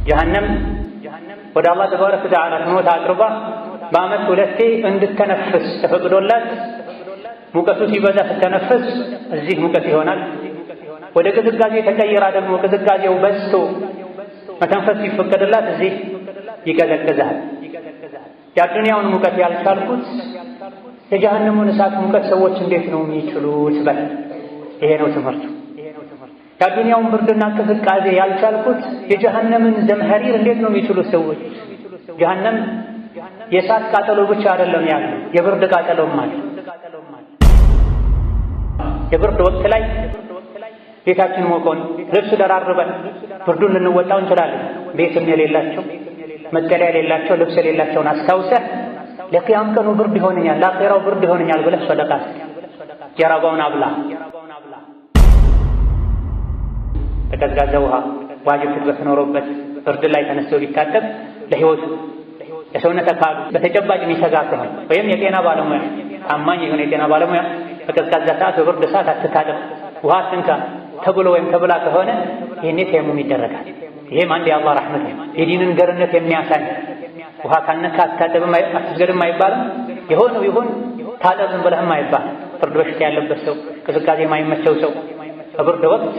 ጀሃነም ወደ አላህ ተባረከ ወተዓላ ስሞታ አቅርባ በዓመት ሁለቴ እንድትተነፍስ ተፈቅዶላት ሙቀቱ ሲበዛ ስትተነፍስ እዚህ ሙቀት ይሆናል። ወደ ቅዝቃዜ ተቀይራ ደግሞ ቅዝቃዜው በዝቶ መተንፈስ ሲፈቀድላት እዚህ ይቀዘቅዛል። የአዱንያውን ሙቀት ያልቻልኩት የጀሃነሙን እሳት ሙቀት ሰዎች እንዴት ነው የሚችሉት በል። ይሄ ነው ትምህርቱ። የአዱንያውን ብርድና ቅዝቃዜ ያልቻልኩት የጀሃነምን ዘምሐሪር እንዴት ነው የሚችሉት ሰዎች። ጀሃነም የእሳት ቃጠሎ ብቻ አይደለም ያለው፣ የብርድ ቃጠሎም አለ። የብርድ ወቅት ላይ ቤታችን ሞቆን ልብስ ደራርበን ብርዱን ልንወጣው እንችላለን። ቤትም የሌላቸው መጠለያ የሌላቸው ልብስ የሌላቸውን አስታውሰህ ለቂያም ቀኑ ብርድ ይሆነኛል ለአኺራው ብርድ ይሆነኛል ብለህ ሰደቃ የራባውን አብላ። በቀዝቃዛ ውሃ ዋጅብ ትጥበት ኖሮበት ብርድ ላይ ተነስቶ ቢታጠብ ለህይወቱ ለሰውነት አካሉ በተጨባጭ የሚሰጋ ከሆነ ወይም የጤና ባለሙያ ታማኝ የሆነ የጤና ባለሙያ በቀዝቃዛ ሰዓት በብርድ ሰዓት አትታጠብ ውሃ አትንካ ተብሎ ወይም ተብላ ከሆነ ይህኔ ተየሙም ይደረጋል። ይሄም አንድ የአላህ ረሕመት ነው፣ የዲንን ገርነት የሚያሳይ ውሃ ካልነካ አትታጠብም አትስገድም አይባልም። የሆነው ይሁን ታጠብም ብለህም አይባልም። ብርድ በሽታ ያለበት ሰው ቅዝቃዜ የማይመቸው ሰው በብርድ ወቅት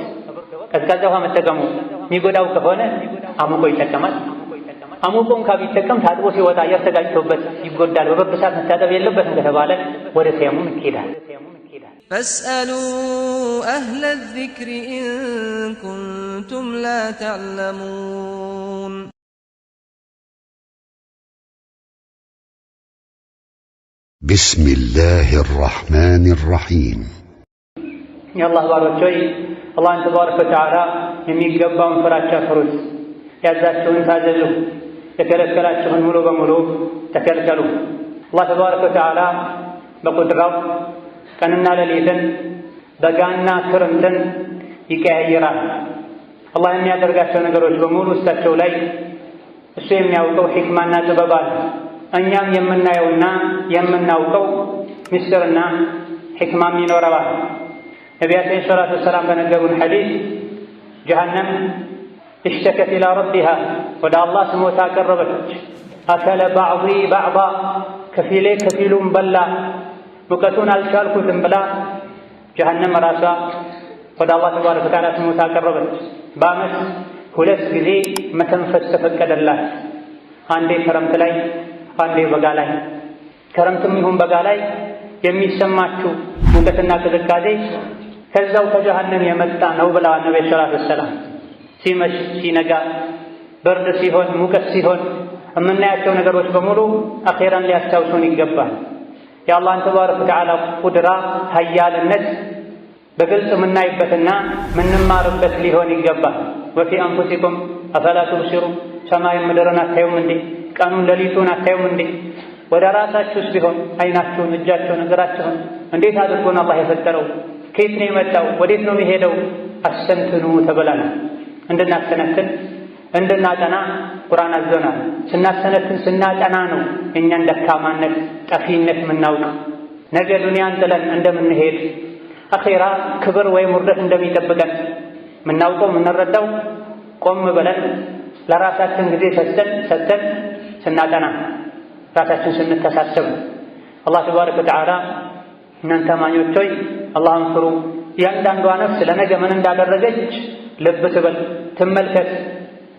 ቀዝቃዛ ውሃ መጠቀሙ የሚጎዳው ከሆነ አሙቆ ይጠቀማል። አሙቆን ቢጠቀም ታጥቦ ሲወጣ አየር ተጋጭቶበት ይጎዳል። በብርድ ሰዓት መታጠብ የለበትም ከተባለ ወደ ተየሙም ይኬዳል። فاسألوا أهل الذكر إن كنتم لا تعلمون بسم الله الرحمن الرحيم يا الله بارك الله تبارك وتعالى የሚገባውን ፍራቻ ፍሩት። ያዛችሁን ታዘዙ፣ የከለከላችሁን ሙሉ በሙሉ ተከልከሉ። አላህ ተባረከ ወተዓላ በቁድራው ቀንና ሌሊትን በጋና ክረምትን ይቀያይራል። አላህ የሚያደርጋቸው ነገሮች በሙሉ እሳቸው ላይ እሱ የሚያውቀው ሕክማና ጥበብ አለ። እኛም የምናየውና የምናውቀው ምስጢርና ሕክማም ይኖረዋል። ነቢያችን ሰለላሁ ዐለይሂ ወሰለም በነገሩን ሐዲስ ጀሃነም اشتكت إلى ربها ወደ አላህ ስሞታ አቀረበች። አከለ ባዕض ባዕض ከፊሌ ከፊሉን በላ ሙቀቱን አልቻልኩትም ብላ ጀሃነም ራሷ ወደ አላህ ተባረከ ወተዓላ ስሞታ አቀረበች። በዓመት ሁለት ጊዜ መተንፈስ ተፈቀደላት። አንዴ ክረምት ላይ አንዴ በጋ ላይ። ክረምትም ይሁን በጋ ላይ የሚሰማችሁ ሙቀትና ቅዝቃዜ ከዛው ከጀሃነም የመጣ ነው ብለዋል ነብዩ ሰለላሁ ዐለይሂ ወሰለም። ሲመሽ ሲነጋ ብርድ ሲሆን ሙቀት ሲሆን የምናያቸው ነገሮች በሙሉ አኺራን ሊያስታውሱን ይገባል። የአላህን ተባረከ ወተዓላ ቁድራ ኃያልነት በግልጽ የምናይበትና የምንማርበት ሊሆን ይገባል። ወፊ አንፉሲኩም አፈላ ቱብሲሩን ሰማይን ምድርን አታዩም እንዴ? ቀኑን ሌሊቱን አታዩም እንዴ? ወደ ራሳችሁስ ቢሆን አይናችሁን፣ እጃችሁን፣ እግራችሁን እንዴት አድርጎን አላህ የፈጠረው? ከየት ነው የመጣው? ወዴት ነው የሚሄደው? አስተንትኑ ተብለናል። እንድናስተነትን እንድናጠና ቁርአን አዞናል። ስናስተነትን ስናጠና ነው የእኛን ደካማነት ጠፊነት የምናውቅ። ነገ ዱንያን ጥለን እንደምንሄድ አኺራ ክብር ወይም ውርደት እንደሚጠብቀን የምናውቀው የምንረዳው ቆም ብለን ለራሳችን ጊዜ ሰጥተን ስናጠና ራሳችን ስንተሳሰብ። አላህ ተባረከ ወተዓላ እናንተ አማኞች ሆይ አላህን ፍሩ፣ እያንዳንዷ ነፍስ ለነገ ምን እንዳደረገች ልብ ትበል ትመልከት፣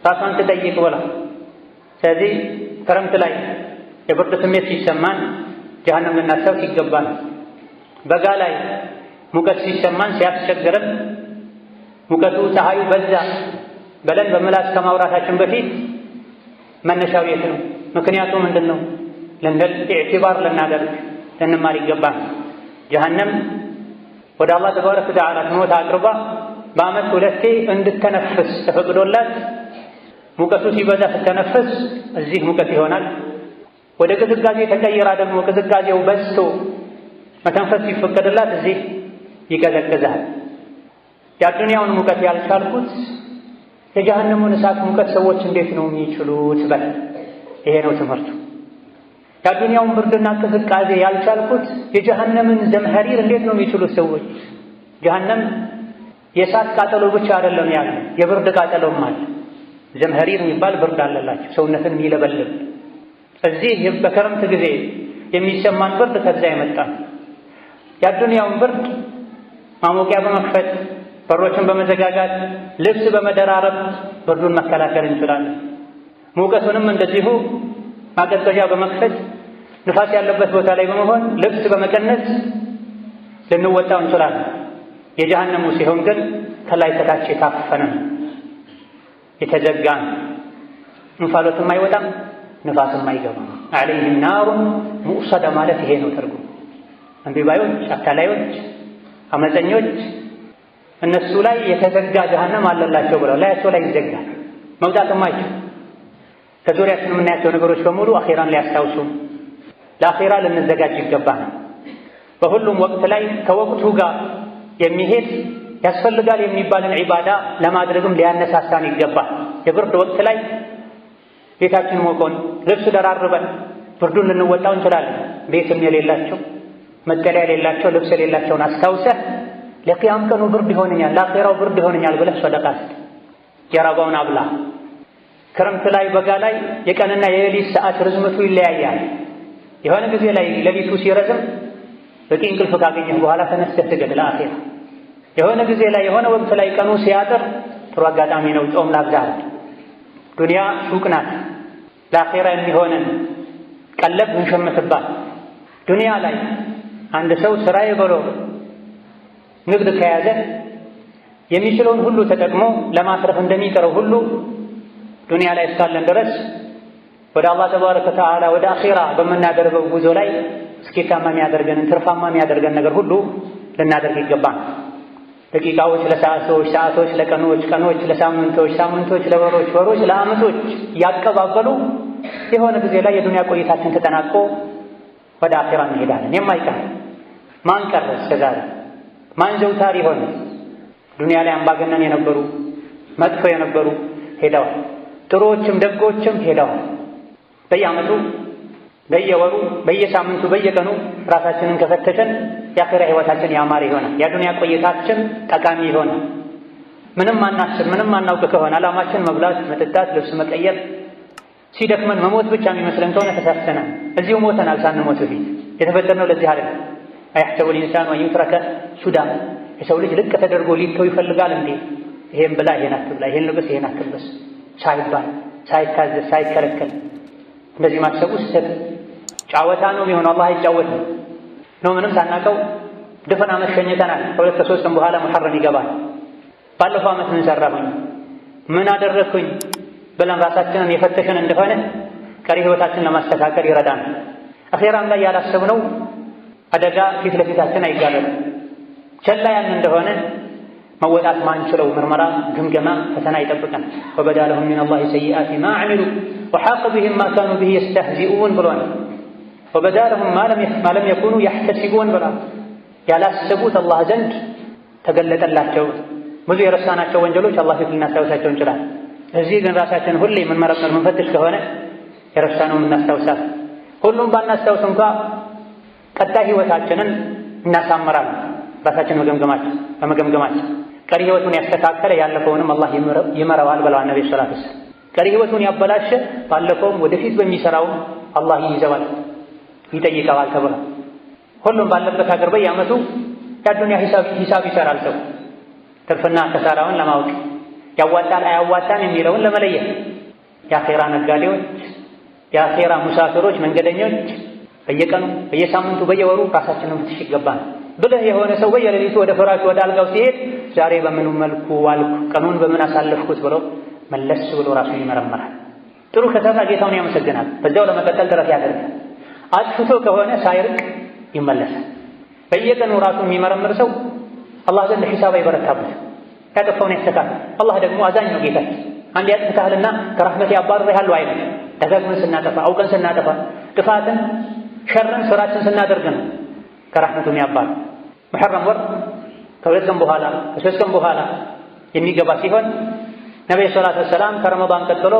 ራሷን ትጠይቅ ብላ። ስለዚህ ክረምት ላይ የብርድ ስሜት ሲሰማን ጀሃነም ልናስታውስ ይገባል። በጋ ላይ ሙቀት ሲሰማን ሲያስቸግረን ሙቀቱ ፀሐዩ በዛ በለን በምላስ ከማውራታችን በፊት መነሻው የት ነው? ምክንያቱ ምንድን ነው? ልንል ኢዕቲባር ልናደርግ ልንማር ይገባል። ጀሃነም ወደ አላህ ተባረከ ወተዓላ ስሞታ አቅርባ በዓመት ሁለቴ እንድትተነፍስ ተፈቅዶላት ሙቀቱ ሲበዛ ስትተነፍስ እዚህ ሙቀት ይሆናል። ወደ ቅዝቃዜ ተቀይራ ደግሞ ቅዝቃዜው በዝቶ መተንፈስ ሲፈቀድላት እዚህ ይቀዘቅዛል። የአዱንያውን ሙቀት ያልቻልኩት የጀሃነሙን እሳት ሙቀት ሰዎች እንዴት ነው የሚችሉት በል። ይሄ ነው ትምህርቱ። የአዱንያውን ብርድና ቅዝቃዜ ያልቻልኩት የጀሃነምን ዘምሐሪር እንዴት ነው የሚችሉት ሰዎች። ጀሃነም የእሳት ቃጠሎ ብቻ አይደለም ያለው፣ የብርድ ቃጠሎም አለ። ዘምሀሪር የሚባል ብርድ አለላቸው ሰውነትን የሚለበልብ። እዚህ በክረምት ጊዜ የሚሰማን ብርድ ከዛ የመጣ የአዱንያውን ብርድ ማሞቂያ በመክፈት በሮችን በመዘጋጋት ልብስ በመደራረብ ብርዱን መከላከል እንችላለን። ሙቀቱንም እንደዚሁ ማቀዝቀዣ በመክፈት ንፋስ ያለበት ቦታ ላይ በመሆን ልብስ በመቀነስ ልንወጣው እንችላለን። የጀሃነሙ ሲሆን ግን ከላይ ከታች የታፈነ የተዘጋ እንፋሎትም አይወጣም ንፋስም አይገባም። ዐለይሂም ናሩን ሙእሰደ ማለት ይሄ ነው ትርጉም። አንቢባዮች፣ አታላዮች፣ አመፀኞች እነሱ ላይ የተዘጋ ጀሃነም አለላቸው ብለው ላያቸው ላይ ይዘጋል፣ መውጣትም አይችሉ። ከዙሪያችን የምናያቸው ነገሮች በሙሉ አኼራን ሊያስታውሱ ለአኼራ ልንዘጋጅ ይገባል። በሁሉም ወቅት ላይ ከወቅቱ ጋር የሚሄድ ያስፈልጋል የሚባልን ዒባዳ ለማድረግም ሊያነሳሳን ይገባል። የብርድ ወቅት ላይ ቤታችን ሞቆን ልብስ ደራርበን ብርዱን ልንወጣው እንችላለን። ቤትም የሌላቸው መጠለያ የሌላቸው ልብስ የሌላቸውን አስታውሰህ ለቂያም ቀኑ ብርድ ይሆነኛል ለአኼራው ብርድ ይሆነኛል ብለህ ሰደቃ ስጥ። የራባውን አብላ። ክረምት ላይ በጋ ላይ የቀንና የሌሊት ሰዓት ርዝመቱ ይለያያል። የሆነ ጊዜ ላይ ሌሊቱ ሲረዝም በቂ እንቅልፍ ካገኘህ በኋላ ተነስተህ ስገድ ለአኼራ። የሆነ ጊዜ ላይ የሆነ ወቅት ላይ ቀኑ ሲያጥር ጥሩ አጋጣሚ ነው ጾም ላብዛህ። ዱንያ ሱቅ ናት። ለአኼራ የሚሆነን ቀለብ እንሸምትባት። ዱንያ ላይ አንድ ሰው ስራዬ ብሎ ንግድ ከያዘ የሚችለውን ሁሉ ተጠቅሞ ለማትረፍ እንደሚጥረው ሁሉ ዱንያ ላይ እስካለን ድረስ ወደ አላህ ተባረከ ወተዓላ ወደ አኼራ በምናደርገው ጉዞ ላይ ስኬታማ የሚያደርገንን ትርፋማ የሚያደርገን ነገር ሁሉ ልናደርግ ይገባል። ደቂቃዎች ለሰዓቶች፣ ሰዓቶች ለቀኖች፣ ቀኖች ለሳምንቶች፣ ሳምንቶች ለወሮች፣ ወሮች ለዓመቶች ያቀባበሉ የሆነ ጊዜ ላይ የዱንያ ቆይታችን ተጠናቆ ወደ አኼራ እንሄዳለን። የማይቀር ማን ቀረ እስከዛሬ? ማን ዘውታሪ ሆነ? ዱንያ ላይ አምባገነን የነበሩ መጥፎ የነበሩ ሄደዋል። ጥሩዎችም ደጎችም ሄደዋል። በየዓመቱ በየወሩ በየሳምንቱ በየቀኑ ራሳችንን ከፈተሸን የአኼራ ህይወታችን ያማረ ይሆናል። የዱንያ ቆይታችን ጠቃሚ ይሆናል። ምንም አናስብ ምንም አናውቅ ከሆነ ዓላማችን መብላት፣ መጠጣት፣ ልብስ መቀየር፣ ሲደክመን መሞት ብቻ የሚመስለን ከሆነ ተሳስተናል። እዚሁ ሞተናል ሳንሞት በፊት። የተፈጠርነው ለዚህ አይደለም። አያሕሰቡ ልኢንሳኑ አን ዩትረከ ሱዳ። የሰው ልጅ ልቅ ተደርጎ ሊተው ይፈልጋል እንዴ? ይሄን ብላ ይሄን አትብላ፣ ይሄን ልበስ ይሄን አትልበስ ሳይባል ሳይታዘዝ ሳይከለከል እንደዚህ ማሰቡ ስህተት ጫወታ ነው የሚሆነው። አላህ አይጫወትም ነው። ምንም ሳናቀው ድፍን ዓመት ሸኝተናል። ከሁለት ከሶስት ቀን በኋላ ሙሐረም ይገባል። ባለፈው ዓመት ምን ሰራሁኝ ምን አደረግኩኝ ብለን ራሳችንን የፈተሽን እንደሆነ ቀሪ ህይወታችንን ለማስተካከል ይረዳናል። አኼራም ላይ ያላሰብነው አደጋ ፊት ለፊታችን አይጋረጥም። ቸላ ያን እንደሆነ መወጣት ማንችለው ምርመራ፣ ግምገማ፣ ፈተና ይጠብቀን። ወበዳ ለሁም ሚነላሂ ሰይአቲ ማ ዐሚሉ ወሐቀ ቢሂም ማ ካኑ ቢሂ የስተህዚኡን ብሏል። ወበዳ ለሁም ማ ለም የኩኑ የሕተሲቡን ብሏል። ያላሰቡት አላህ ዘንድ ተገለጠላቸው። ብዙ የረሳናቸው ወንጀሎች አላህ ፊት ልናስታውሳቸው እንችላለን። እዚህ ግን ራሳችን ሁሌ የምንመረምር የምንፈትሽ ከሆነ የረሳነው የምናስታውሳት ሁሉም ባናስታውስ እንኳ ቀጣይ ህይወታችንን እናሳምራለን። ራሳችን በመገምገማችን ቀሪ ህይወቱን ያስተካከለ ያለፈውንም አላህ ይመራዋል ብለዋል ነብዩ ሰለላሁ ዐለይሂ ወሰለም። ቀሪ ህይወቱን ያበላሸ ባለፈውም ወደፊት በሚሰራውም አላህ ይይዘዋል ይጠይቀዋል ተብሏል። ሁሉም ባለበት ሀገር በየዓመቱ የዱንያ ሂሳብ ይሰራል ሰው ትርፍና ከሳራውን ለማወቅ ያዋጣል አያዋጣም የሚለውን ለመለየት። የአኼራ ነጋዴዎች፣ የአኼራ ሙሳፊሮች፣ መንገደኞች በየቀኑ በየሳምንቱ በየወሩ ራሳችንን ፍትሽ ይገባል። ብልህ የሆነ ሰው በየሌሊቱ ወደ ፍራሹ ወደ አልጋው ሲሄድ ዛሬ በምን መልኩ ዋልኩ፣ ቀኑን በምን አሳለፍኩት ብሎ መለስ ብሎ ራሱን ይመረምራል። ጥሩ ከሰራ ጌታውን ያመሰግናል፣ በዛው ለመቀጠል ጥረት ያደርጋል። አጥፍቶ ከሆነ ሳይርቅ ይመለሳል። በየቀኑ ራሱን የሚመረምር ሰው አላህ ዘንድ ሒሳብ አይበረታበትም። ያጠፋውን ያስተካክል። አላህ ደግሞ አዛኝ ነው ጌታችን። አንድ ያጥፍታልና ከረሕመቴ አባርሬሃለሁ አይልም። ደጋግመን ስናጠፋ አውቀን ስናጠፋ ጥፋትን ሸርን ስራችን ስናደርግ ነው ከረሕመቱም ያባር። ሙሐረም ወር ከሁለት ቀን በኋላ ከሶስት ቀን በኋላ የሚገባ ሲሆን ነብዩ ሰለላሁ ዐለይሂ ወሰለም ከረመዳን ቀጥሎ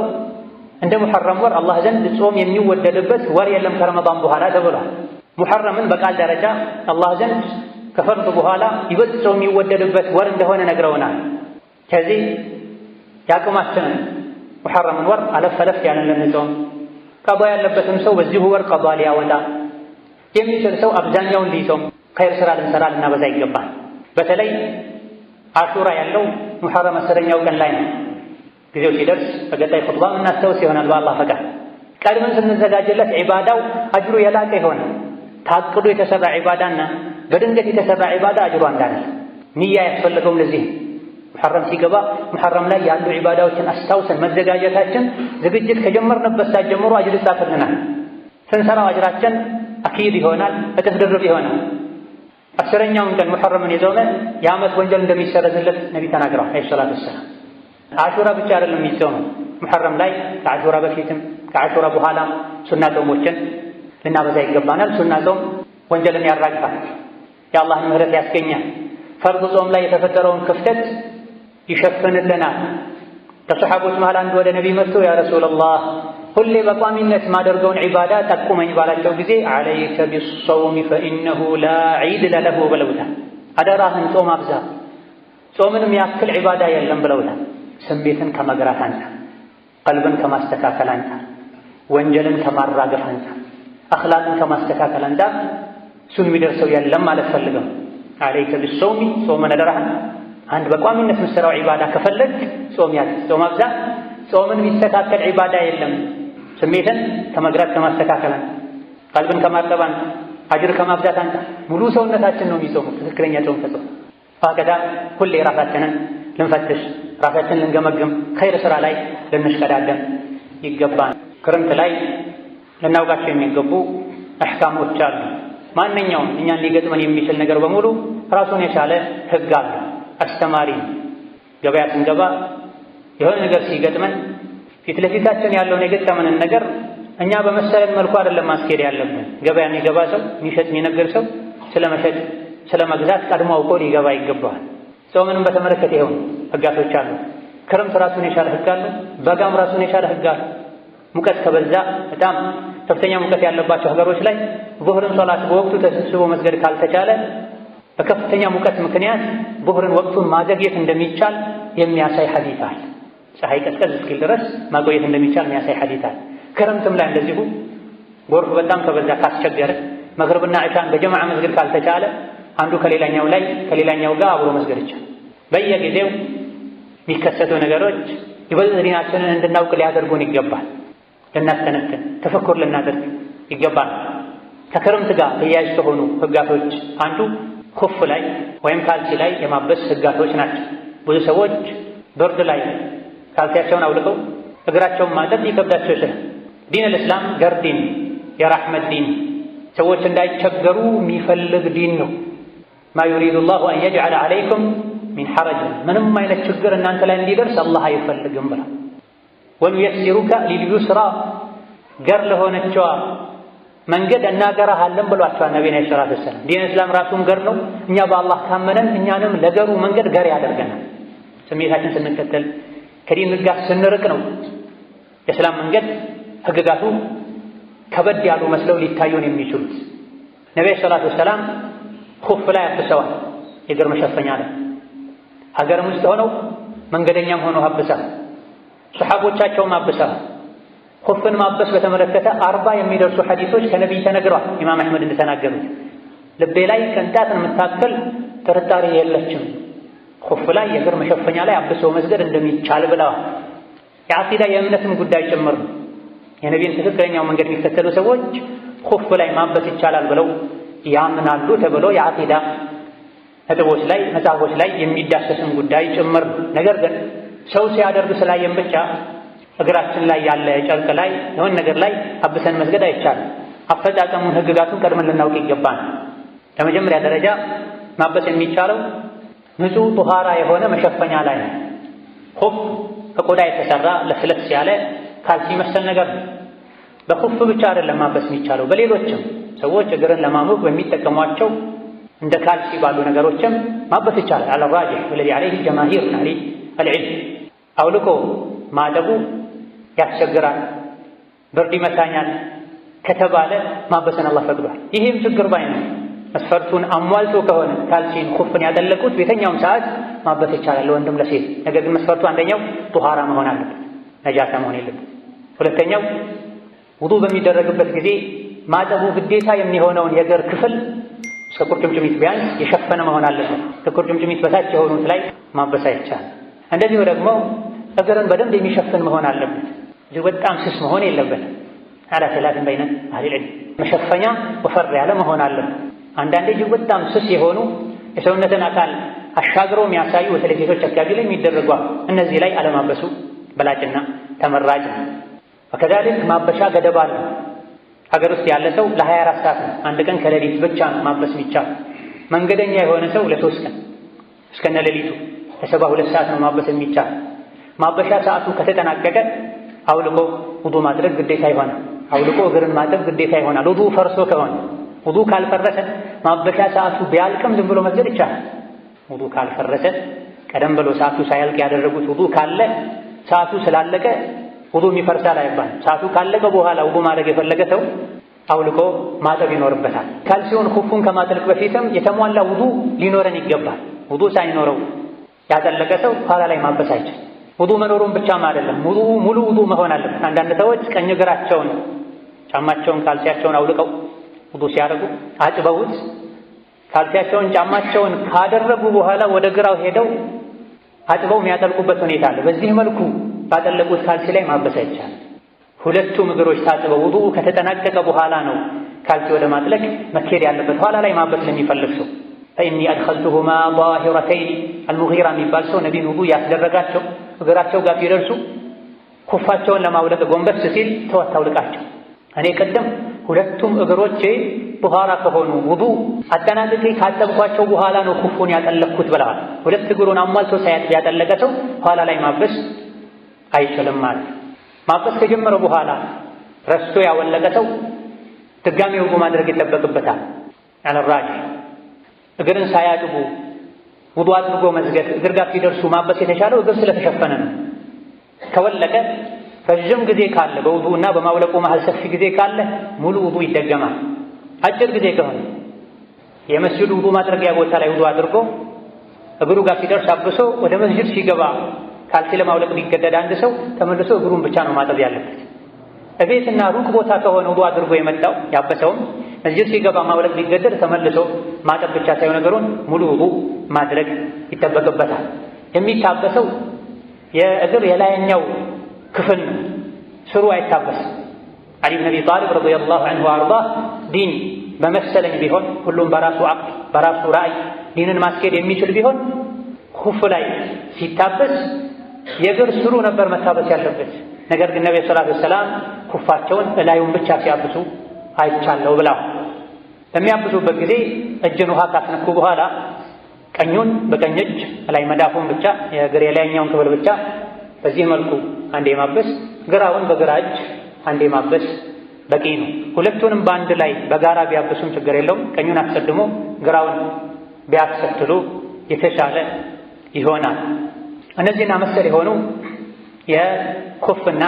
እንደ ሙሐረም ወር አላህ ዘንድ ጾም የሚወደድበት ወር የለም ከረመዳን በኋላ ተብሏል። ሙሐረምን በቃል ደረጃ አላህ ዘንድ ከፈርድ በኋላ ይበልጥ ጾም የሚወደድበት ወር እንደሆነ ነግረውናል። ከዚህ የአቅማችንን ሙሐረምን ወር አለፍ አለፍ ያለን ልንጾም፣ ቀዷ ያለበትም ሰው በዚሁ ወር ቀዷ ሊያወጣ የሚችል ሰው አብዛኛውን ሊጾም፣ ኸይር ስራ ልንሰራ ልናበዛ ይገባል። በተለይ አሹራ ያለው ሙሐረም 10ኛው ቀን ላይ ነው። ጊዜው ሲደርስ በቀጣይ ኹጥባ እናስታውስ ይሆናል በአላህ ፈቃድ። ቀድመን ስንዘጋጅለት ዒባዳው አጅሩ የላቀ ይሆናል። ታቅዶ የተሰራ ዒባዳና በድንገት የተሰራ ዒባዳ አጅሩ አንድ አይደለም። ንያ ያስፈልገውም ለዚህ ሙሐረም ሲገባ ሙሐረም ላይ ያሉ ዒባዳዎችን አስታውሰን መዘጋጀታችን ዝግጅት ከጀመርንበት ሰዓት ጀምሮ አጅር ይጻፍልናል። ስንሰራው አጅራችን አኪድ ይሆናል፣ እጥፍ ድርብ ይሆናል። 10ኛውን ቀን ሙሐረምን የጾመ የዓመት ወንጀል እንደሚሰረዝለት ነቢ ተናግረዋል አለይሂ ሰላቱ ወሰላም። አሹራ ብቻ አይደለም የሚጾመው ሙሐረም ላይ ከአሹራ በፊትም ከአሹራ በኋላ ሱና ጾሞችን ልናበዛ ይገባናል። ሱና ጾም ወንጀልን ያራግፋል፣ የአላህን ምህረት ያስገኛል። ፈርድ ጾም ላይ የተፈጠረውን ክፍተት ይሸፍንልናል። ከሰሓቦች መሃል አንዱ ወደ ነቢ መጥቶ ያ ረሱለላህ ሁሌ በቋሚነት ማደርገውን ዒባዳ ጠቁመኝ ባላቸው ጊዜ ዐለይከ ቢሰውሚ ፈኢነሁ ላ ዒድለ ለሁ ብለውታል። አደራህን ጾም አብዛ፣ ጾምንም ያክል ዒባዳ የለም ብለውታል። ስሜትን ከመግራት አንጻር፣ ቀልብን ከማስተካከል አንጻር፣ ወንጀልን ከማራገፍ አንጻር፣ አኽላቅን ከማስተካከል አንጻር እሱን የሚደርሰው የለም ማለት ፈልገው ዐለይከ ቢሰውሚ ጾምን አደራህን። አንድ በቋሚነት ምሰራው ዒባዳ ከፈለግ ጾም ያዝ፣ ጾም አብዛ። ጾምን የሚስተካከል ዒባዳ የለም። ስሜትን ከመግራት ከማስተካከል አንጻር፣ ቀልብን ከማጠብ አንጻር፣ አጅር ከማብዛት አንጻር ሙሉ ሰውነታችን ነው የሚጾመው ትክክለኛ ጾም ከጾም ፈቀዳ። ሁሌ ራሳችንን ልንፈትሽ፣ ራሳችንን ልንገመግም፣ ኸይር ስራ ላይ ልንሽቀዳደም ይገባል። ክረምት ላይ ልናውቃቸው የሚገቡ አሕካሞች አሉ። ማንኛውም እኛን ሊገጥመን የሚችል ነገር በሙሉ ራሱን የቻለ ህግ አለ። አስተማሪ ገበያ ስንገባ የሆነ ነገር ሲገጥመን ፊት ለፊታችን ያለውን የገጠመንን ነገር እኛ በመሰለን መልኩ አይደለም ማስኬድ ያለብን። ገበያ የሚገባ ሰው የሚሸጥ የሚነግር ሰው ስለ መሸጥ ስለ መግዛት ቀድሞ አውቆ ሊገባ ይገባዋል። ጾምንም በተመለከተ ይሆን ህጋቶች አሉ። ክረምት ራሱን የቻለ ህግ አለ፣ በጋም ራሱን የቻለ ህግ አለ። ሙቀት ከበዛ በጣም ከፍተኛ ሙቀት ያለባቸው ሀገሮች ላይ ዙህርን ሶላት በወቅቱ ተሰብስቦ መስገድ ካልተቻለ በከፍተኛ ሙቀት ምክንያት ዙህርን ወቅቱን ማዘግየት እንደሚቻል የሚያሳይ ሐዲስ አለ። ፀሐይ ቀዝቀዝ እስኪል ድረስ ማቆየት እንደሚቻል የሚያሳይ ሐዲስ አለ። ክረምትም ላይ እንደዚሁ ጎርፍ በጣም ከበዛ ካስቸገረ መግሪብና ኢሻን በጀማዓ መስገድ ካልተቻለ አንዱ ከሌላኛው ጋር አብሮ መስገድ ይቻላል። በየጊዜው የሚከሰቱ ነገሮች ይበልጥ ዲናችንን እንድናውቅ ሊያደርጉን ይገባል። ልናስተነትን ተፈኩር ልናደርግ ይገባል። ከክረምት ጋር ተያያዥ ከሆኑ ህጋቶች አንዱ ኩፍ ላይ ወይም ካልሲ ላይ የማበስ ህጋቶች ናቸው። ብዙ ሰዎች ብርድ ላይ ካልሲያቸውን አውልቀው እግራቸውን ማጠብ ይከብዳቸው ይችላል። ዲን አልእስላም ገር ዲን፣ የራሕመት ዲን፣ ሰዎች እንዳይቸገሩ የሚፈልግ ዲን ነው። ማ ዩሪዱ ላሁ አን የጅዐለ ዐለይኩም ሚን ሐረጅ፣ ምንም አይነት ችግር እናንተ ላይ እንዲደርስ አላህ አይፈልግም ብላ ወኑየሲሩከ ሊልዩስራ፣ ገር ለሆነችዋ መንገድ እናገራሃለን ብሏቸዋል ነቢና ሰለላሁ ዐለይሂ ወሰለም። ዲን እስላም ራሱን ገር ነው። እኛ በአላህ ካመነን እኛንም ለገሩ መንገድ ገር ያደርገናል። ስሜታችን ስንከተል ከዲን ህግጋት ስንርቅ ነው የእስላም መንገድ ህግጋቱ ከበድ ያሉ መስለው ሊታዩን የሚችሉት። ነቢዩ ሰለላሁ ዐለይሂ ወሰለም ኹፍ ላይ አብሰዋል፣ የእግር መሸፈኛ ላይ። ሀገርም ውስጥ ሆነው መንገደኛም ሆነው አብሰዋል። ሰሓቦቻቸውም አብሰዋል። ኹፍን ማበስ በተመለከተ 40 የሚደርሱ ሐዲሶች ከነቢይ ተነግረዋል። ኢማም አሕመድ እንደተናገሩት ልቤ ላይ ቅንጣትን የምታክል ጥርጣሬ የለችም፣ ኹፍ ላይ የእግር መሸፈኛ ላይ አብሰው መስገድ እንደሚቻል ብለዋል። የዓቂዳ የእምነትም ጉዳይ ጭምር ነው። የነቢይን ትክክለኛው መንገድ የሚከተሉ ሰዎች ኹፍ ላይ ማበስ ይቻላል ብለው ያምናሉ ተብሎ የዓቂዳ ነጥቦች ላይ መጽሐፎች ላይ የሚዳሰስም ጉዳይ ጭምር ነው። ነገር ግን ሰው ሲያደርግ ስላየን ብቻ እግራችን ላይ ያለ ጨርቅ ላይ የሆነ ነገር ላይ አብሰን መስገድ አይቻልም። አፈጻጸሙን ህግጋቱን ቀድመን ልናውቅ ይገባል። ለመጀመሪያ ደረጃ ማበስ የሚቻለው ንጹህ ጡሃራ የሆነ መሸፈኛ ላይ ነው። ኹፍ ከቆዳ የተሰራ ለስለስ ያለ ካልሲ መሰል ነገር ነው። በኹፍ ብቻ አይደለም ማበስ የሚቻለው፣ በሌሎችም ሰዎች እግርን ለማሞቅ በሚጠቀሟቸው እንደ ካልሲ ባሉ ነገሮችም ማበስ ይቻላል። አለ ራጂህ ወለዚ ዐለይሂ ጀማሂር አህሊ አልዕልም። አውልቆ ማጠቡ ያስቸግራል፣ ብርድ ይመታኛል ከተባለ ማበሰን አላህ ፈቅዷል። ይህም ችግር ባይኖር መስፈርቱን አሟልቶ ከሆነ ካልሲን ኹፍን ያጠለቁት በየትኛውም ሰዓት ማበስ ይቻላል፣ ለወንድም ለሴት። ነገር ግን መስፈርቱ አንደኛው ጡሃራ መሆን አለበት። ነጃሳ መሆን የለበት። ሁለተኛው ውዱእ በሚደረግበት ጊዜ ማጠቡ ግዴታ የሚሆነውን የእግር ክፍል እስከ ቁርጭምጭሚት ቢያንስ የሸፈነ መሆን አለበት። ከቁርጭምጭሚት በታች የሆኑት ላይ ማበስ አይቻልም። እንደዚሁ ደግሞ እግርን በደንብ የሚሸፍን መሆን አለበት። እጅግ በጣም ስስ መሆን የለበትም። አላ ኺላፍን በይነ አህሊል ዒልም መሸፈኛ ወፈር ያለ መሆን አለበት። አንዳንዴ እጅግ በጣም ስስ የሆኑ የሰውነትን አካል አሻግረው የሚያሳዩ በተለይ ሴቶች አካባቢ ላይ የሚደረጉ እነዚህ ላይ አለማበሱ በላጭና ተመራጭ ነው። ወከዛሊክ ማበሻ ገደብ አለ። ሀገር ውስጥ ያለ ሰው ለ24 ሰዓት ነው፣ አንድ ቀን ከሌሊት ብቻ ማበስ የሚቻል። መንገደኛ የሆነ ሰው ለ3 ቀን እስከነ ሌሊቱ ለ72 ሰዓት ነው ማበስ የሚቻል። ማበሻ ሰዓቱ ከተጠናቀቀ አውልቆ ውዱእ ማድረግ ግዴታ ይሆናል። አውልቆ እግርን ማጠብ ግዴታ ይሆናል። ውዱእ ፈርሶ ከሆነ ውዱእ ካልፈረሰ ማበሻ ሰዓቱ ቢያልቅም ዝም ብሎ መስገድ ይቻላል። ውዱእ ካልፈረሰ ቀደም ብሎ ሰዓቱ ሳያልቅ ያደረጉት ውዱእ ካለ ሰዓቱ ስላለቀ ውዱእ ይፈርሳል አይባልም። ሰዓቱ ካለቀ በኋላ ውዱእ ማድረግ የፈለገ ሰው አውልቆ ማጠብ ይኖርበታል። ካልሲውን ኹፉን ከማጥለቅ በፊትም የተሟላ ውዱእ ሊኖረን ይገባል። ውዱእ ሳይኖረው ያጠለቀ ሰው ኋላ ላይ ማበስ አይችልም። ውዱእ መኖሩን ብቻም አይደለም ሙሉ ውዱእ መሆን አለበት። አንዳንድ ሰዎች ቀኝ እግራቸውን ጫማቸውን ካልሲያቸውን አውልቀው ውዱእ ሲያደርጉ አጭበውት ካልሲያቸውን ጫማቸውን ካደረጉ በኋላ ወደ ግራው ሄደው አጭበው የሚያጠልቁበት ሁኔታ አለ። በዚህ መልኩ ባጠለቁት ካልሲ ላይ ማበስ አይቻልም። ሁለቱም እግሮች ታጥበው ውዱእ ከተጠናቀቀ በኋላ ነው ካልሲ ወደ ማጥለቅ መኬድ ያለበት። ኋላ ላይ ማበስ ለሚፈልግ ሰው ፈኢኒ አድኸልቱሁማ ዛሂረተይን አልሙጊራ የሚባል ሰው ነቢን ውዱእ ያስደረጋቸው እግራቸው ጋር ሲደርሱ ኩፋቸውን ለማውለቅ ጎንበስ ሲል ተወት አውልቃቸው፣ እኔ ቀደም ሁለቱም እግሮቼ ጧሃራ ከሆኑ ውዱእ አጠናቅቄ ካጠብኳቸው በኋላ ነው ኩፉን ያጠለቅኩት ብለዋል። ሁለት እግሩን አሟልቶ ያጠለቀ ሰው ኋላ ላይ ማበስ አይችልም ማለት። ማበስ ከጀመረ በኋላ ረስቶ ያወለቀ ሰው ድጋሚ ውዱእ ማድረግ ይጠበቅበታል። አልራጅህ እግርን ሳያጥቡ ውዱእ አድርጎ መስገድ እግር ጋር ሲደርሱ ማበስ የተሻለው እግር ስለተሸፈነ ነው። ከወለቀ ረዥም ጊዜ ካለ በውዱእና በማውለቁ መሃል ሰፊ ጊዜ ካለ ሙሉ ውዱእ ይደገማል። አጭር ጊዜ ከሆነ የመስጂዱ ውዱእ ማድረጊያ ቦታ ላይ ውዱእ አድርጎ እግሩ ጋር ሲደርስ አብሶ ወደ መስጂድ ሲገባ ካልሲ ለማውለቅ ቢገደድ አንድ ሰው ተመልሶ እግሩን ብቻ ነው ማጠብ ያለበት። እቤትና ሩቅ ቦታ ከሆነ ውዱእ አድርጎ የመጣው ያበሰውም መስጂድ ሲገባ ማውለቅ ቢገደድ ተመልሶ ማጠብ ብቻ ሳይሆን እግሩን ሙሉ ውዱእ ማድረግ ይጠበቅበታል። የሚታበሰው የእግር የላይኛው ክፍል ነው፣ ስሩ አይታበስም። ዓሊ ብን አቢ ጣሊብ ረዲየላሁ ዐንሁ ወአርዳህ ዲን በመሰለኝ ቢሆን ሁሉም በራሱ አቅል በራሱ ራእይ ዲንን ማስኬድ የሚችል ቢሆን ኹፍ ላይ ሲታበስ የእግር ስሩ ነበር መታበስ ያለበት። ነገር ግን ነብዩ ሰለላሁ ዐለይሂ ወሰለም ኩፋቸውን እላዩን ብቻ ሲያብሱ አይቻለው ብለው በሚያብሱበት ጊዜ እጅን ውሃ ካስነኩ በኋላ ቀኙን በቀኝ እጅ ላይ መዳፉን ብቻ የእግር የላይኛውን ክፍል ብቻ በዚህ መልኩ አንዴ ማበስ፣ ግራውን በግራ እጅ አንዴ ማበስ በቂ ነው። ሁለቱንም በአንድ ላይ በጋራ ቢያብሱም ችግር የለውም። ቀኙን አስቀድሞ ግራውን ቢያስከትሉ የተሻለ ይሆናል። እነዚህና መሰል የሆኑ የኹፍና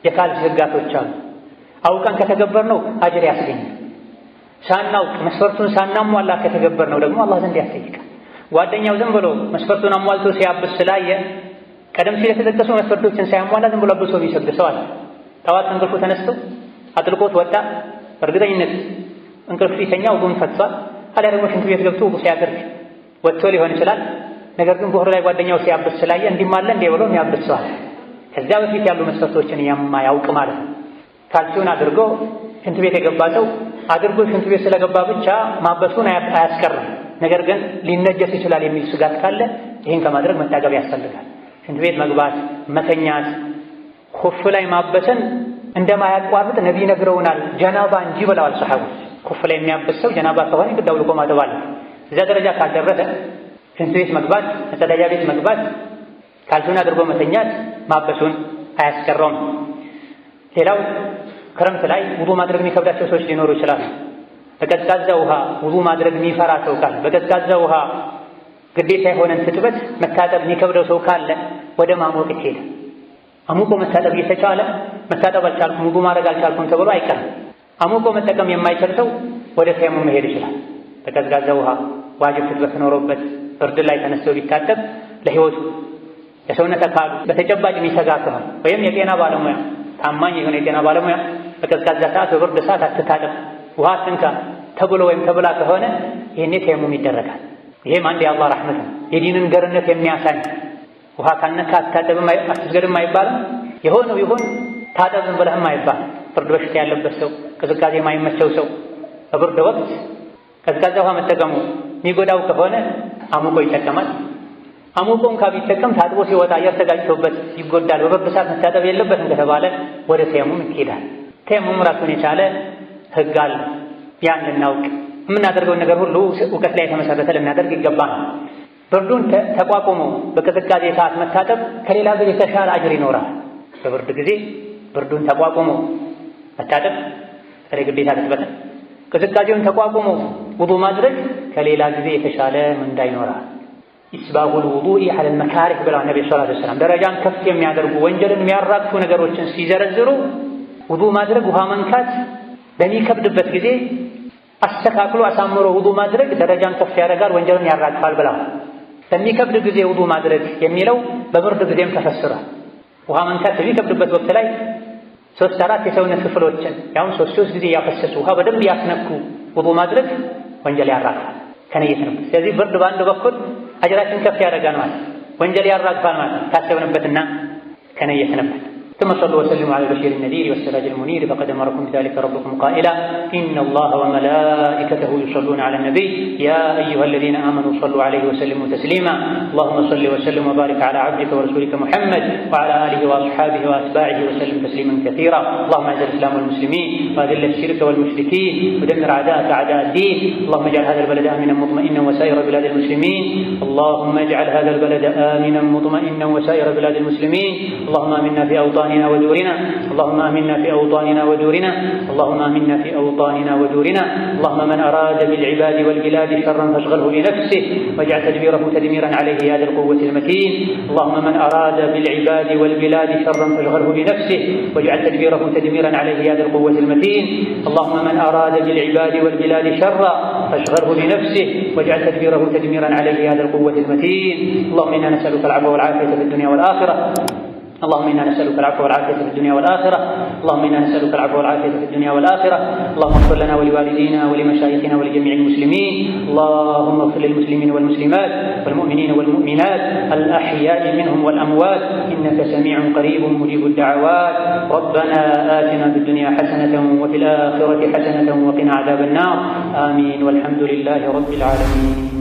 የካልሲ ህጋቶች አሉ። አውቀን ከተገበርነው አጅር ያስገኛል። ሳናውቅ መስፈርቱን ሳናሟላ ከተገበርነው ደግሞ አላህ ዘንድ ያስጠይቃል። ጓደኛው ዝም ብሎ መስፈርቱን አሟልቶ ሲያብስ ስላየ ቀደም ሲል የተጠቀሱ መስፈርቶችን ሳያሟላ ዝም ብሎ አብሶ የሚሰግድ ሰው አለ። ጠዋት እንቅልፉ ተነስቶ አጥልቆት ወጣ፣ በእርግጠኝነት እንቅልፍ ሲተኛ ውዱእን ፈቷል። አሊያ ደግሞ ሽንት ቤት ገብቶ ውዱእ ሲያደርግ ወጥቶ ሊሆን ይችላል። ነገር ግን ዙህር ላይ ጓደኛው ሲያብስ ስላየ እንዲማለ እንዴ ብሎ የሚያብስ ሰው አለ። ከዚያ በፊት ያሉ መስፈርቶችን የማያውቅ ማለት ነው። ካልሲውን አድርጎ ሽንት ቤት የገባ ሰው አድርጎ ሽንት ቤት ስለገባ ብቻ ማበሱን አያስቀርም። ነገር ግን ሊነጀስ ይችላል የሚል ስጋት ካለ ይህን ከማድረግ መታቀብ ያስፈልጋል። ሽንት ቤት መግባት፣ መተኛት፣ ኹፍ ላይ ማበሰን እንደማያቋርጥ ነቢይ ነግረውናል። ጀናባ እንጂ ብለዋል ሰሐቦች። ኹፍ ላይ የሚያበስ ሰው ጀናባ ከሆነ ግድ አውልቆ ማጠብ አለ። እዚያ ደረጃ ካልደረሰ ሽንት ቤት መግባት፣ መጸዳጃ ቤት መግባት፣ ካልሲውን አድርጎ መተኛት ማበሱን አያስቀረውም። ሌላው ክረምት ላይ ውዱእ ማድረግ የሚከብዳቸው ሰዎች ሊኖሩ ይችላሉ። በቀዝቃዛ ውሃ ውዱእ ማድረግ የሚፈራ ሰው ካለ፣ በቀዝቃዛ ውሃ ግዴታ የሆነን ትጥበት መታጠብ የሚከብደው ሰው ካለ ወደ ማሞቅ ይሄዳል። አሙቆ መታጠብ እየተቻለ መታጠብ አልቻልኩም ውዱእ ማድረግ አልቻልኩም ተብሎ አይቀርም። አሙቆ መጠቀም የማይችል ሰው ወደ ተየሙም መሄድ ይችላል። በቀዝቃዛ ውሃ ዋጅብ ትጥበት ኖሮበት ብርድ ላይ ተነስቶ ቢታጠብ ለሕይወቱ የሰውነት አካሉ በተጨባጭ የሚሰጋ ከሆነ ወይም የጤና ባለሙያ ታማኝ የሆነ የጤና ባለሙያ በቀዝቃዛ ሰዓት በብርድ ሰዓት አትታጠብ ውሃ አትንካ ተብሎ ወይም ተብላ ከሆነ ይሄኔ ተየሙም ይደረጋል። ይሄም አንድ የአላህ ረሕመት ነው፣ የዲንን ገርነት የሚያሳይ ውሃ ካልነካ አትታጠብም አትስገድም አይባልም። የሆነው ይሁን ታጠብ ዝም ብለህም አይባልም። ብርድ በሽታ ያለበት ሰው ቅዝቃዜ የማይመቸው ሰው በብርድ ወቅት ቀዝቃዛ ውሃ መጠቀሙ የሚጎዳው ከሆነ አሙቆ ይጠቀማል። አሙቆን ቢጠቀም ታጥቦ ሲወጣ አየር ተጋጭቶበት ይጎዳል። በብርድ ሰዓት መታጠብ የለበትም ከተባለ ወደ ተየሙም ይሄዳል። ተየሙም ራሱን የቻለ ህግ አለ። ያን ልናውቅ የምናደርገውን ነገር ሁሉ እውቀት ላይ የተመሰረተ ልናደርግ ይገባል። ብርዱን ተቋቁሞ በቅዝቃዜ ሰዓት መታጠብ ከሌላ ጊዜ የተሻለ አጅር ይኖራል። በብርድ ጊዜ ብርዱን ተቋቁሞ መታጠብ ግዴታ ትበተን ቅዝቃዜውን ተቋቁሞ ውዱእ ማድረግ ከሌላ ጊዜ የተሻለ ምንዳ ይኖራል። ኢስባጉል ውዱኢ ዐለል መካሪህ ብለዋል ነብዩ ሰለላሁ ዐለይሂ ወሰለም። ደረጃን ከፍ የሚያደርጉ ወንጀልን የሚያራግፉ ነገሮችን ሲዘረዝሩ ውዱእ ማድረግ ውሃ መንካት በሚከብድበት ጊዜ አስተካክሎ አሳምሮ ውዱእ ማድረግ ደረጃን ከፍ ያደርጋል፣ ወንጀልን ያራግፋል ብለዋል። በሚከብድ ጊዜ ውዱእ ማድረግ የሚለው በብርድ ጊዜም ተፈስሯል። ውሃ መንካት በሚከብድበት ወቅት ላይ 3-4 የሰውነት ክፍሎችን ያውም 3 ጊዜ ያፈሰሱ ውሃ በደንብ ያስነኩ ውዱእ ማድረግ ወንጀል ያራግፋል ከነየት ነው። ስለዚህ ብርድ በአንድ በኩል አጅራችን ከፍ ያደርጋል ማለት ወንጀል ያራግፋል ማለት ካሰብንበትና ከነየትንበት ثم صلوا وسلموا على البشير النذير والسراج المنير فقد أمركم بذلك ربكم قائلا إن الله وملائكته يصلون على النبي يا أيها الذين آمنوا صلوا عليه وسلموا تسليما اللهم صل وسلم وبارك على عبدك ورسولك محمد وعلى آله وأصحابه وأتباعه وسلم تسليما كثيرا اللهم أعز الإسلام والمسلمين وأذل الشرك والمشركين ودمر أعداءك أعداء الدين اللهم اجعل هذا البلد آمنا مطمئنا وسائر بلاد المسلمين اللهم اجعل هذا البلد آمنا مطمئنا وسائر بلاد المسلمين اللهم آمنا في أوطاننا ودورنا اللهم آمنا في أوطاننا ودورنا اللهم آمنا في أوطاننا ودورنا اللهم من أراد بالعباد والبلاد شرا فاشغله لنفسه واجعل تدبيره تدميرا عليه يا ذا القوة المتين اللهم من أراد بالعباد والبلاد شرا فاشغله لنفسه واجعل تدبيره تدميرا عليه يا ذا القوة المتين اللهم من أراد بالعباد والبلاد شرا فاشغله لنفسه واجعل تدبيره تدميرا عليه يا ذا القوة المتين اللهم إنا نسألك العفو والعافية في الدنيا والآخرة اللهم إنا نسألك العفو والعافية في الدنيا والآخرة اللهم إنا نسألك العفو والعافية في الدنيا والآخرة اللهم اغفر لنا ولوالدينا ولمشايخنا ولجميع المسلمين اللهم اغفر للمسلمين والمسلمات والمؤمنين والمؤمنات الأحياء منهم والأموات إنك سميع قريب مجيب الدعوات ربنا آتنا في الدنيا حسنة وفي الآخرة حسنة وقنا عذاب النار آمين والحمد لله رب العالمين.